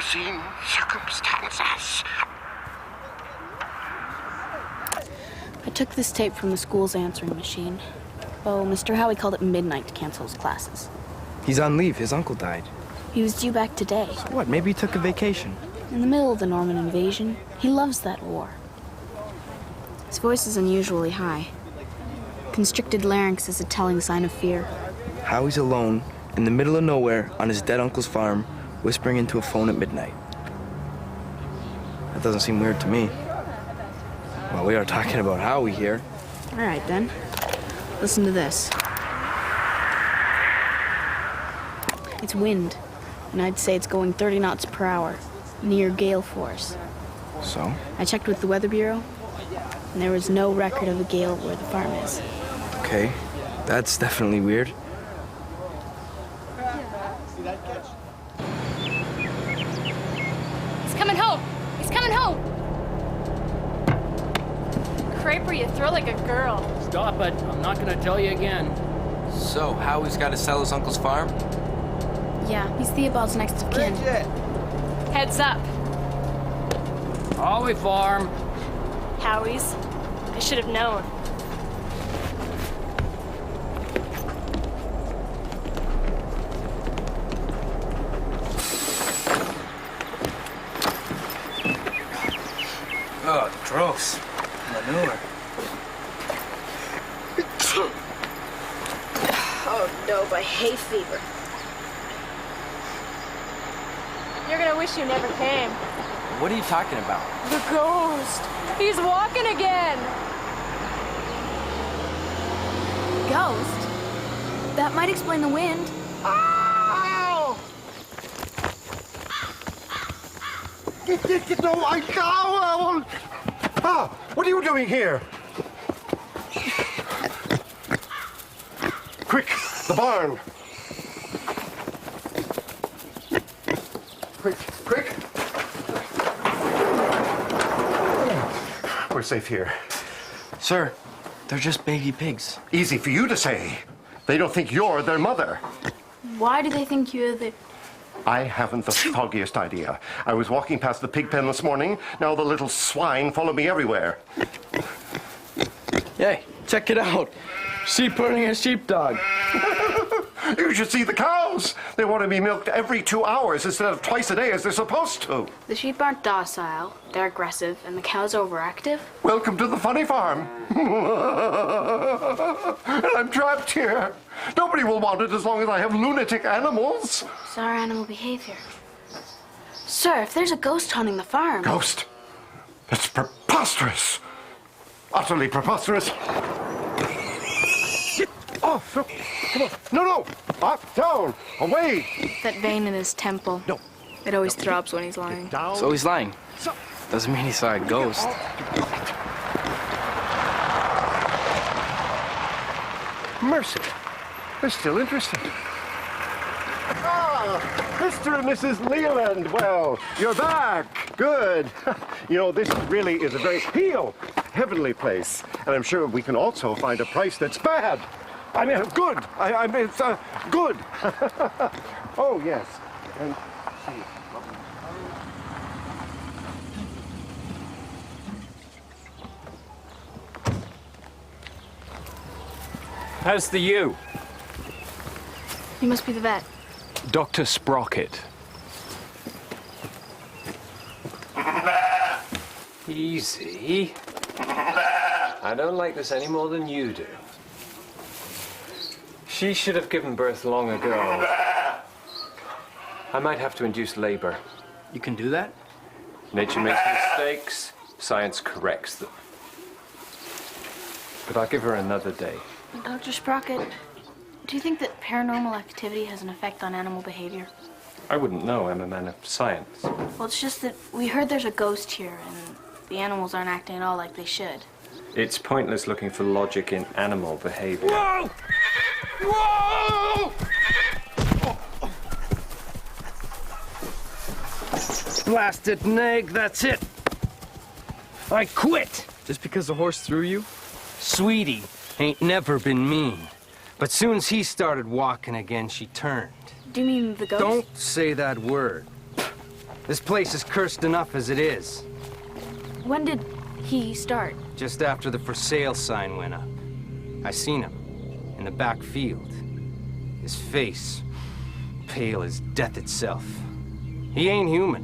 unforeseen circumstances. I took this tape from the school's answering machine. Oh, Mr. Howie called it midnight to cancel his classes. He's on leave. His uncle died. He was due back today. So what? Maybe he took a vacation. In the middle of the Norman invasion. He loves that war. His voice is unusually high. Constricted larynx is a telling sign of fear. Howie's alone, in the middle of nowhere, on his dead uncle's farm, whispering into a phone at midnight. That doesn't seem weird to me. Well, we are talking about Howie here. All right, then. Listen to this. It's wind, and I'd say it's going 30 knots per hour, near gale force. So? I checked with the Weather Bureau, and there was no record of a gale where the farm is. Okay, that's definitely weird. He's coming home! He's coming home! Creeper, you throw like a girl. Stop it. I'm not gonna tell you again. So, Howie's got to sell his uncle's farm? Yeah, he's Theobald's next of kin. Heads up. Howie Farm. Howies. I should have known. Oh, gross. Manure. Oh no, by hay fever. You're gonna wish you never came. What are you talking about? The ghost! He's walking again! Ghost? That might explain the wind. Ow! Get, no, I can't. Ah, what are you doing here? Quick, the barn. Quick. We're safe here. Sir, they're just baby pigs. Easy for you to say. They don't think you're their mother. Why do they think you're the... I haven't the foggiest idea. I was walking past the pig pen this morning. Now the little swine follow me everywhere. Hey, check it out. Sheep herding a sheepdog. You should see the cows. They want to be milked every 2 hours instead of twice a day as they're supposed to. The sheep aren't docile, they're aggressive, and the cows are overactive. Welcome to the funny farm. And I'm trapped here. Nobody will want it as long as I have lunatic animals. It's our animal behavior. Sir, if there's a ghost haunting the farm... Ghost? That's preposterous. Utterly preposterous. Oh, no. Come on. No. Up, down, away. That vein in his temple. No. It always throbs when he's lying. Down. So he's lying. Doesn't mean he saw a ghost. Mercy. They're still interested. Ah, Mr. and Mrs. Leland. Well, you're back. Good. You know, this really is a very heavenly place. And I'm sure we can also find a price that's bad. I mean, good. I mean, it's good. Oh, yes. And see. How's the ewe? You must be the vet. Dr. Sprocket. Easy. I don't like this any more than you do. She should have given birth long ago. I might have to induce labor. You can do that? Nature makes mistakes, science corrects them. But I'll give her another day. Dr. Sprocket, do you think that paranormal activity has an effect on animal behavior? I wouldn't know. I'm a man of science. Well, it's just that we heard there's a ghost here, and the animals aren't acting at all like they should. It's pointless looking for logic in animal behavior. Whoa! Whoa! Blasted nag, that's it. I quit. Just because the horse threw you? Sweetie ain't never been mean. But soon as he started walking again, she turned. Do you mean the ghost? Don't say that word. This place is cursed enough as it is. When did he start? Just after the for sale sign went up. I seen him in the back field. His face, pale as death itself. He ain't human.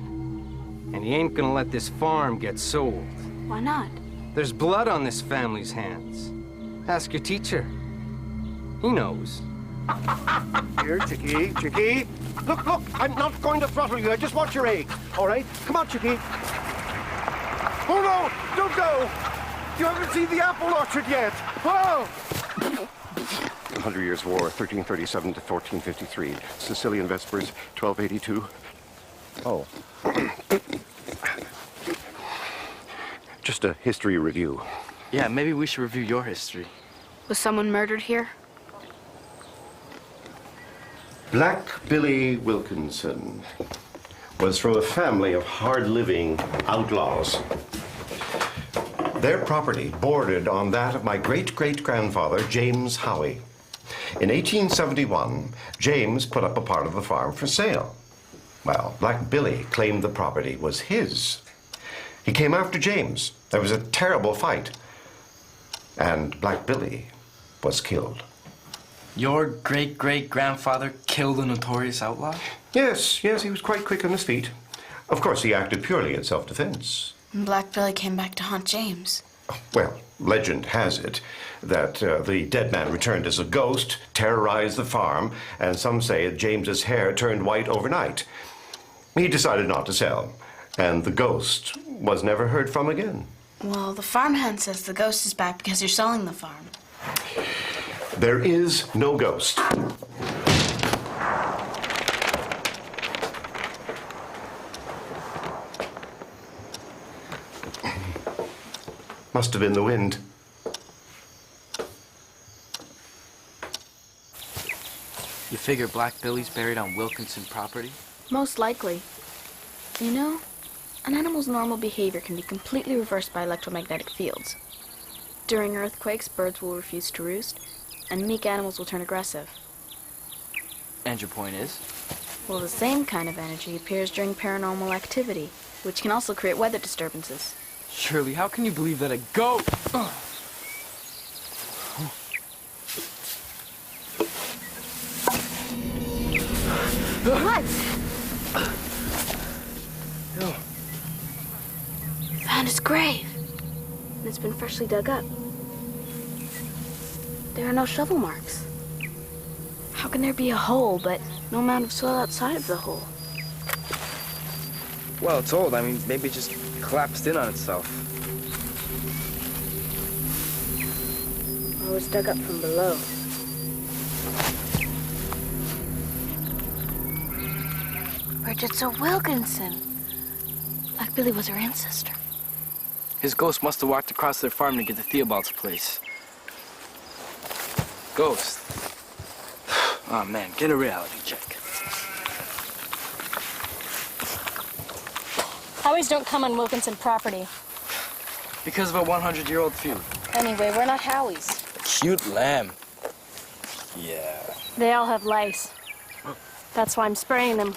And he ain't gonna let this farm get sold. Why not? There's blood on this family's hands. Ask your teacher. He knows. Here, Chicky, Chicky. Look, look, I'm not going to throttle you. I just want your egg. All right? Come on, Chicky. Oh, no, don't go. You haven't seen the apple orchard yet. Oh! The 100 Years' War, 1337 to 1453. Sicilian Vespers, 1282. Oh. Just a history review. Yeah, maybe we should review your history. Was someone murdered here? Black Billy Wilkinson was from a family of hard-living outlaws. Their property bordered on that of my great-great-grandfather, James Howie. In 1871, James put up a part of the farm for sale. Well, Black Billy claimed the property was his. He came after James. There was a terrible fight. And Black Billy was killed. Your great-great-grandfather killed a notorious outlaw? Yes, yes, he was quite quick on his feet. Of course, he acted purely in self-defense. And Black Billy came back to haunt James. Well, legend has it that the dead man returned as a ghost, terrorized the farm, and some say that James's hair turned white overnight. He decided not to sell, and the ghost was never heard from again. Well, the farmhand says the ghost is back because you're selling the farm. There is no ghost. Must have been the wind. You figure Black Billy's buried on Wilkinson property? Most likely. You know, an animal's normal behavior can be completely reversed by electromagnetic fields. During earthquakes, birds will refuse to roost, and meek animals will turn aggressive. And your point is? Well, the same kind of energy appears during paranormal activity, which can also create weather disturbances. Shirley, how can you believe that a goat... What? Found his grave. And it's been freshly dug up. There are no shovel marks. How can there be a hole, but no mound of soil outside of the hole? Well, it's old. I mean, maybe it just collapsed in on itself. Or it was dug up from below. Bridget's a Wilkinson. Black Billy was her ancestor. His ghost must have walked across their farm to get to Theobald's place. Ghost. Oh, man, get a reality check. Howies don't come on Wilkinson property. Because of a 100-year-old feud. Anyway, we're not Howies. Cute lamb. Yeah. They all have lice. That's why I'm spraying them.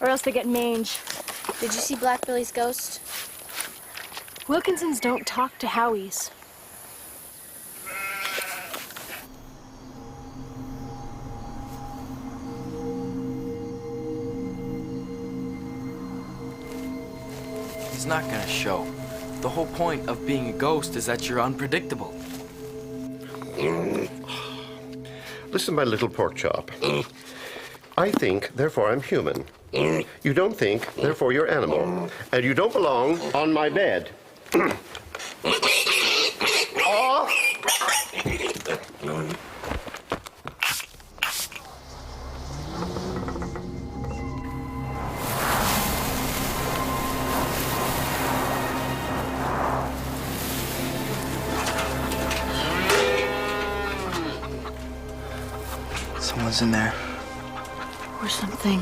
Or else they get mange. Did you see Black Billy's ghost? Wilkinsons don't talk to Howies. He's not gonna show. The whole point of being a ghost is that you're unpredictable. Listen, my little pork chop. I think, therefore I'm human. You don't think, therefore you're animal. And you don't belong on my bed. Oh! Someone's in there. Or something.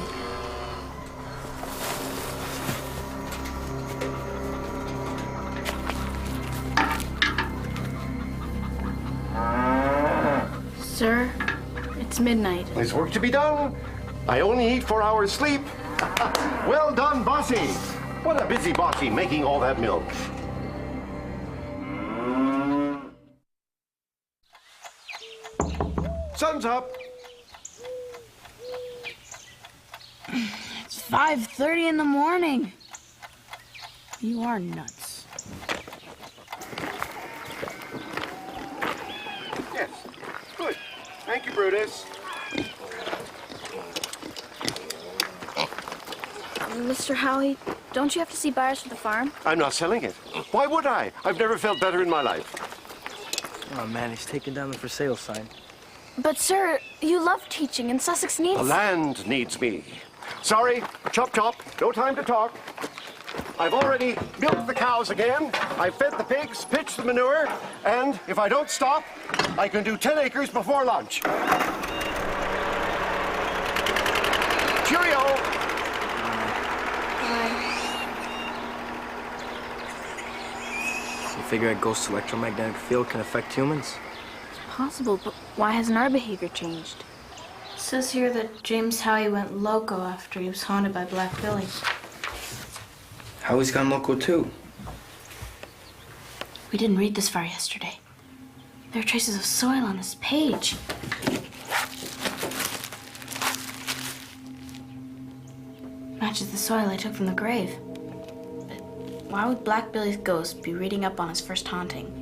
Sir, it's midnight. There's work to be done. I only need 4 hours sleep. Well done, Bossy. What a busy Bossy making all that milk. Sun's up. It's 5:30 in the morning. You are nuts. Yes. Good. Thank you, Brutus. Mr. Howie, don't you have to see buyers for the farm? I'm not selling it. Why would I? I've never felt better in my life. Oh, man, he's taking down the for sale sign. But, sir, you love teaching, and Sussex needs... The land needs me. Sorry, chop chop, no time to talk. I've already milked the cows again, I've fed the pigs, pitched the manure, and if I don't stop, I can do 10 acres before lunch. Cheerio! You figure a ghost's electromagnetic field can affect humans? Possible, but why hasn't our behavior changed? It says here that James Howie went loco after he was haunted by Black Billy. Howie's gone loco too. We didn't read this far yesterday. There are traces of soil on this page. Matches the soil I took from the grave. But why would Black Billy's ghost be reading up on his first haunting?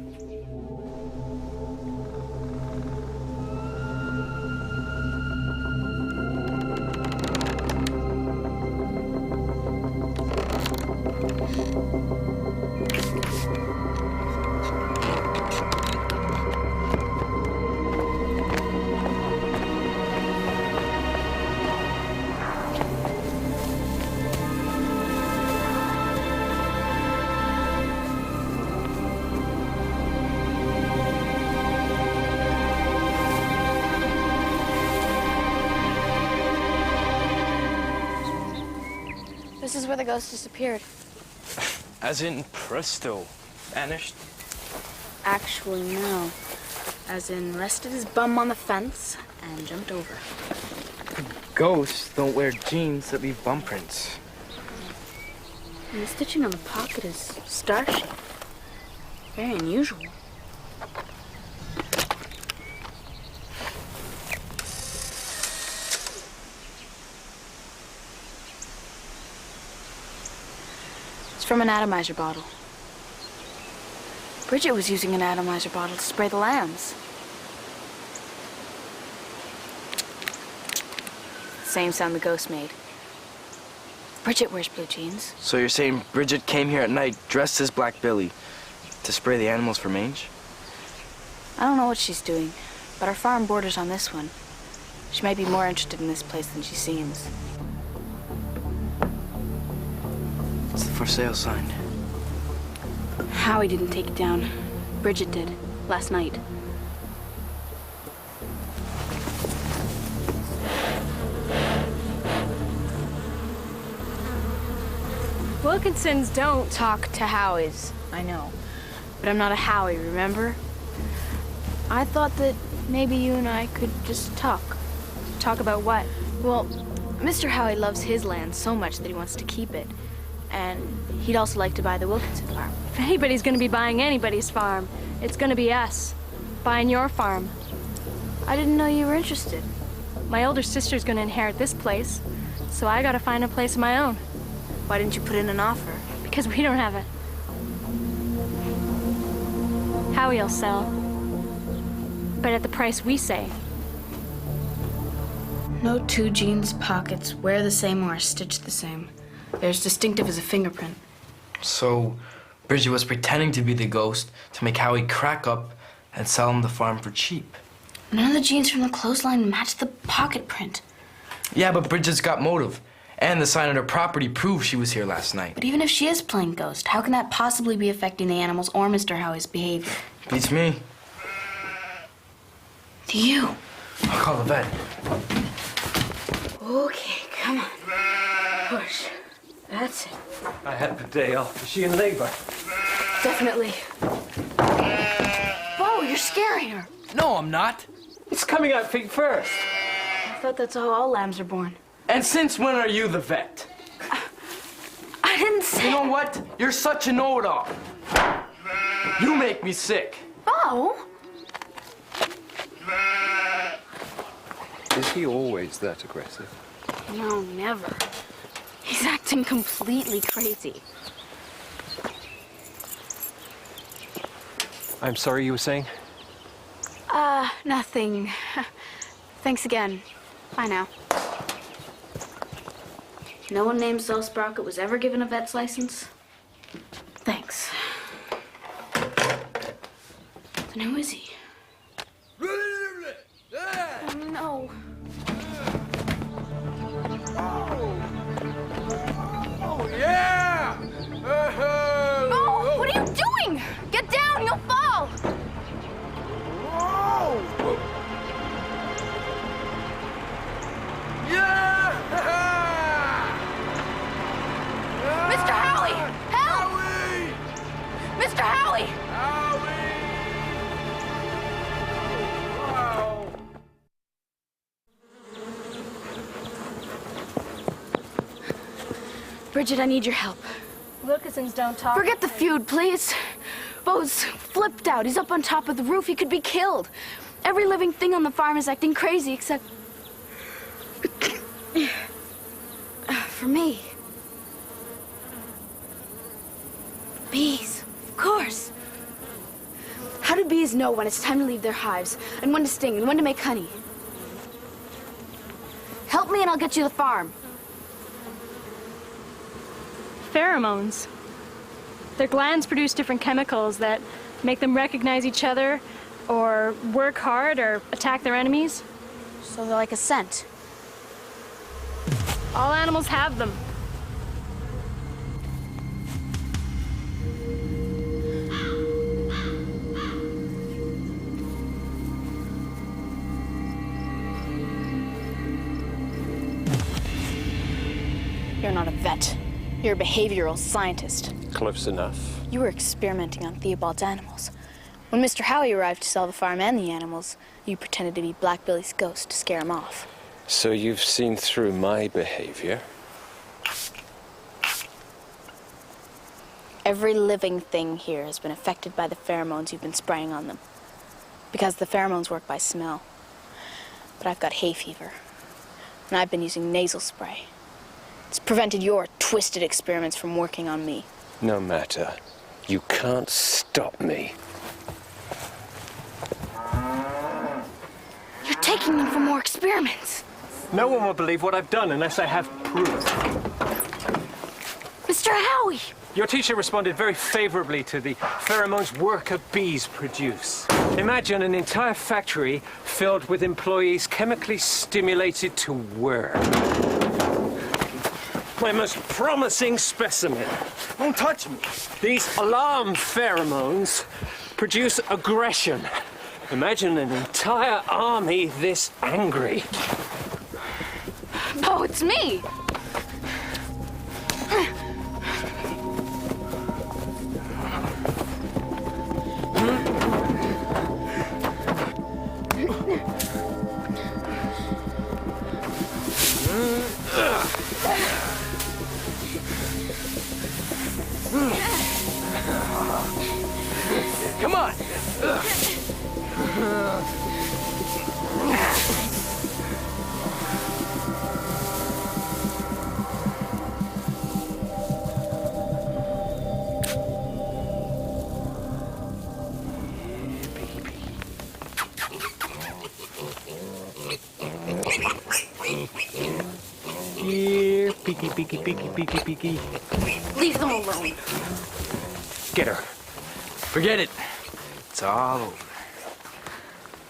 This is where the ghost disappeared. As in presto, vanished? Actually, no. As in, rested his bum on the fence and jumped over. Ghosts don't wear jeans that leave bum prints. And the stitching on the pocket is star-shaped. Very unusual. It's from an atomizer bottle. Bridget was using an atomizer bottle to spray the lambs. Same sound the ghost made. Bridget wears blue jeans. So you're saying Bridget came here at night dressed as Black Billy to spray the animals for mange? I don't know what she's doing, but our farm borders on this one. She might be more interested in this place than she seems. It's the for sale sign. Howie didn't take it down. Bridget did, last night. Wilkinsons don't Talk to Howies, I know. But I'm not a Howie, remember? I thought that maybe you and I could just talk. talk about what? Well, Mr. Howie loves his land so much that he wants to keep it. And he'd also like to buy the Wilkinson farm. If anybody's gonna be buying anybody's farm, it's gonna be us. Buying your farm. I didn't know you were interested. My older sister's gonna inherit this place, so I gotta find a place of my own. Why didn't you put in an offer? Because we don't have it. Howie'll sell. But at the price we say. No two jeans pockets wear the same or are stitched the same. They're as distinctive as a fingerprint. So Bridget was pretending to be the ghost to make Howie crack up and sell him the farm for cheap. None of the jeans from the clothesline match the pocket print. Yeah, but Bridget's got motive. And the sign on her property proves she was here last night. But even if she is playing ghost, how can that possibly be affecting the animals or Mr. Howie's behavior? Beats me. To you. I'll call the vet. Okay, come on. Push. That's it. I had the day off. Is she in labor? Definitely. Whoa, you're scaring her. No, I'm not. It's coming out feet first. I thought that's how all lambs are born. And since when are you the vet? didn't say... You know what? You're such a know-it-all. You make me sick. Oh! Is he always that aggressive? No, never. He's acting completely crazy. I'm sorry, you were saying? Nothing. Thanks again. Bye now. No one named Saul Sprocket was ever given a vet's license? Thanks. Then who is he? Oh, no. Oh, yeah! Oh, what are you doing? Get down, you'll fall! Whoa! Yeah! Mr. Howie! Help! Howie! Mr. Howie! Howie! Wow! Bridget, I need your help. Wilkinsons don't talk. Forget the feud, please. Bo's flipped out. He's up on top of the roof. He could be killed. Every living thing on the farm is acting crazy except... for me. Bees, of course. How do bees know when it's time to leave their hives, and when to sting, and when to make honey? Help me and I'll get you the farm. Pheromones. Their glands produce different chemicals that make them recognize each other, or work hard, or attack their enemies. So they're like a scent. All animals have them. You're not a vet. You're a behavioral scientist. Close enough. You were experimenting on Theobald's animals. When Mr. Howie arrived to sell the farm and the animals, you pretended to be Black Billy's ghost to scare him off. So you've seen through my behavior? Every living thing here has been affected by the pheromones you've been spraying on them. Because the pheromones work by smell. But I've got hay fever. And I've been using nasal spray. It's prevented your twisted experiments from working on me. No matter. You can't stop me. You're taking them for more experiments. No one will believe what I've done unless I have proof. Mr. Howie! Your teacher responded very favorably to the pheromones worker bees produce. Imagine an entire factory filled with employees chemically stimulated to work. My most promising specimen. Don't touch me. These alarm pheromones produce aggression. Imagine an entire army this angry. Oh, it's me! Come on! Here, peeky, peeky, peeky, peeky, peeky. Leave them alone. Get her. Forget it. It's all over.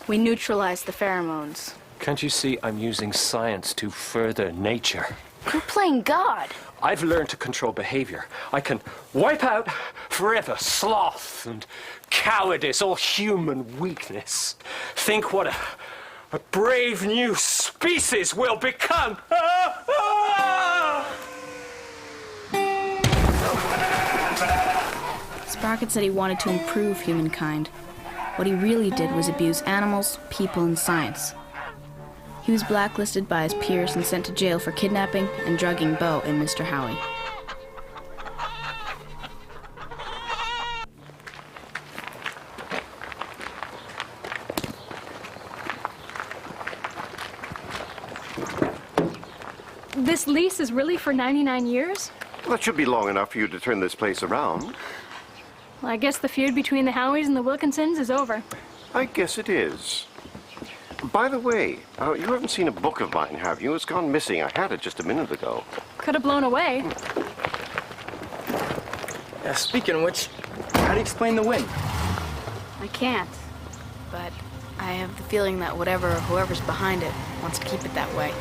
We neutralized the pheromones. Can't you see I'm using science to further nature? You're playing God. I've learned to control behavior. I can wipe out forever sloth and cowardice, all human weakness. Think what a brave new species we'll become. Sprocket said he wanted to improve humankind. What he really did was abuse animals, people, and science. He was blacklisted by his peers and sent to jail for kidnapping and drugging Bo and Mr. Howie. This lease is really for 99 years? Well, that should be long enough for you to turn this place around. Well, I guess the feud between the Howies and the Wilkinsons is over. I guess it is. By the way, you haven't seen a book of mine, have you? It's gone missing. I had it just a minute ago. Could have blown away. Speaking of which, how do you explain the wind? I can't, but I have the feeling that whatever or whoever's behind it wants to keep it that way.